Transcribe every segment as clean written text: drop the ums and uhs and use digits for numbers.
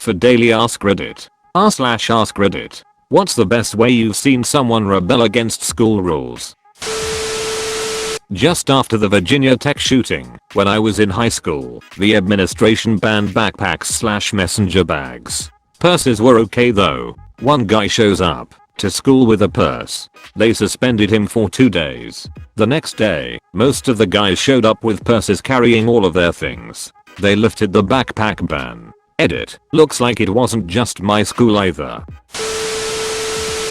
For daily Ask Reddit. r/ask Reddit. What's the best way you've seen someone rebel against school rules? Just after the Virginia Tech shooting, when I was in high school, the administration banned backpacks/messenger bags. Purses were okay though. One guy shows up to school with a purse. They suspended him for 2 days. The next day, most of the guys showed up with purses carrying all of their things. They lifted the backpack ban. Edit. Looks like it wasn't just my school either.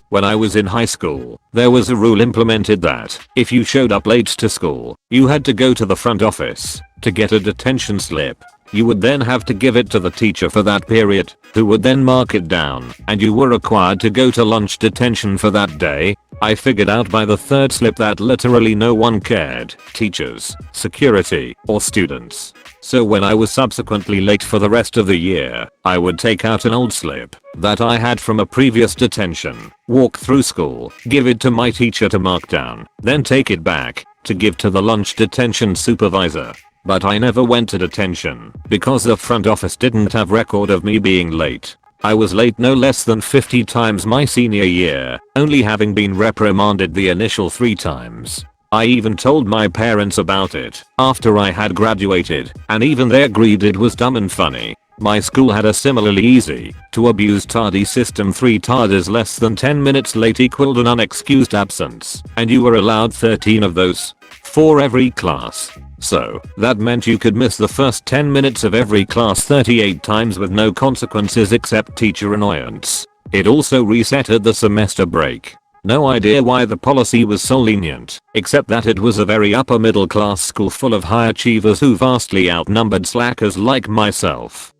When I was in high school, there was a rule implemented that if you showed up late to school, you had to go to the front office to get a detention slip. You would then have to give it to the teacher for that period, who would then mark it down, and you were required to go to lunch detention for that day. I figured out by the third slip that literally no one cared, teachers, security, or students. So when I was subsequently late for the rest of the year, I would take out an old slip that I had from a previous detention, walk through school, give it to my teacher to mark down, then take it back to give to the lunch detention supervisor. But I never went to detention because the front office didn't have record of me being late. I was late no less than 50 times my senior year, only having been reprimanded the initial 3 times. I even told my parents about it after I had graduated, and even they agreed it was dumb and funny. My school had a similarly easy to abuse tardy system. 3 tardies less than 10 minutes late equaled an unexcused absence, and you were allowed 13 of those. 4 every class. So, that meant you could miss the first 10 minutes of every class 38 times with no consequences except teacher annoyance. It also resetted the semester break. No idea why the policy was so lenient, except that it was a very upper middle class school full of high achievers who vastly outnumbered slackers like myself.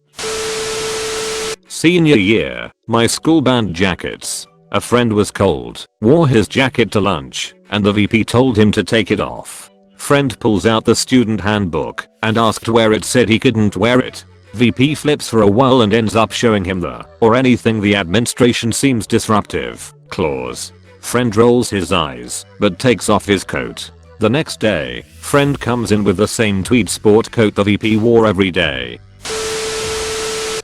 Senior year, my school banned jackets. A friend was cold, wore his jacket to lunch, and the VP told him to take it off. Friend pulls out the student handbook and asked where it said he couldn't wear it. VP flips for a while and ends up showing him the, or anything the administration seems disruptive, clause. Friend rolls his eyes, but takes off his coat. The next day, friend comes in with the same tweed sport coat the VP wore every day.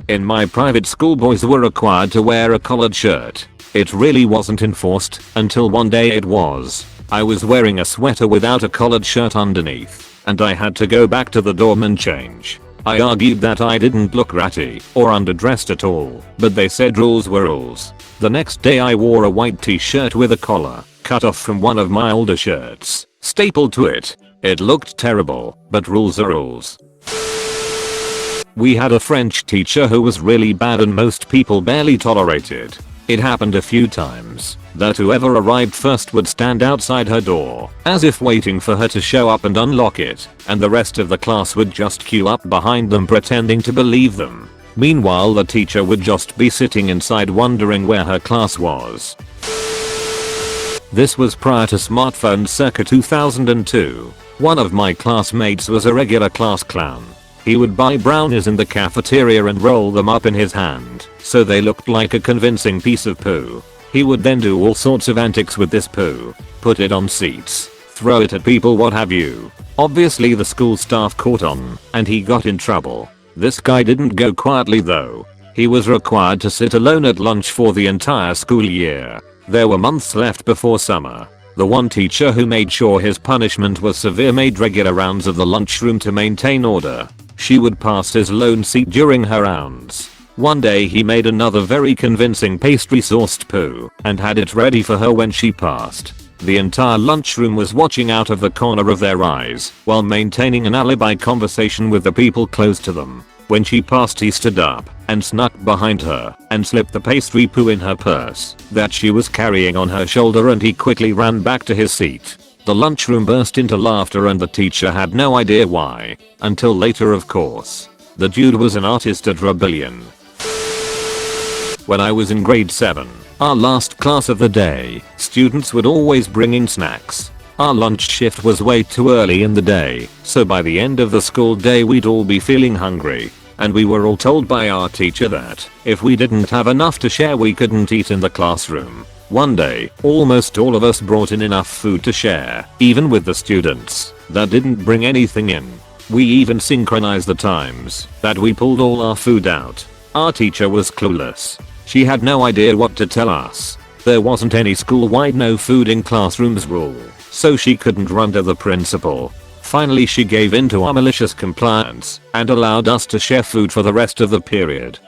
In my private school, boys were required to wear a collared shirt. It really wasn't enforced until one day it was. I was wearing a sweater without a collared shirt underneath, and I had to go back to the dorm and change. I argued that I didn't look ratty or underdressed at all, but they said rules were rules. The next day I wore a white t-shirt with a collar cut off from one of my older shirts, stapled to it. It looked terrible, but rules are rules. We had a French teacher who was really bad and most people barely tolerated. It happened a few times that whoever arrived first would stand outside her door, as if waiting for her to show up and unlock it, and the rest of the class would just queue up behind them pretending to believe them. Meanwhile, the teacher would just be sitting inside wondering where her class was. This was prior to smartphones circa 2002. One of my classmates was a regular class clown. He would buy brownies in the cafeteria and roll them up in his hand, so they looked like a convincing piece of poo. He would then do all sorts of antics with this poo. Put it on seats, throw it at people, what have you. Obviously the school staff caught on, and he got in trouble. This guy didn't go quietly though. He was required to sit alone at lunch for the entire school year. There were months left before summer. The one teacher who made sure his punishment was severe made regular rounds of the lunchroom to maintain order. She would pass his lone seat during her rounds. One day he made another very convincing pastry sauced poo and had it ready for her when she passed. The entire lunchroom was watching out of the corner of their eyes while maintaining an alibi conversation with the people close to them. When she passed, he stood up and snuck behind her and slipped the pastry poo in her purse that she was carrying on her shoulder, and he quickly ran back to his seat. The lunchroom burst into laughter and the teacher had no idea why, until later of course. The dude was an artist at rebellion. When I was in grade 7, our last class of the day, students would always bring in snacks. Our lunch shift was way too early in the day, so by the end of the school day we'd all be feeling hungry, and we were all told by our teacher that if we didn't have enough to share we couldn't eat in the classroom. One day, almost all of us brought in enough food to share, even with the students that didn't bring anything in. We even synchronized the times that we pulled all our food out. Our teacher was clueless. She had no idea what to tell us. There wasn't any school-wide no food in classrooms rule, so she couldn't run to the principal. Finally she gave in to our malicious compliance and allowed us to share food for the rest of the period.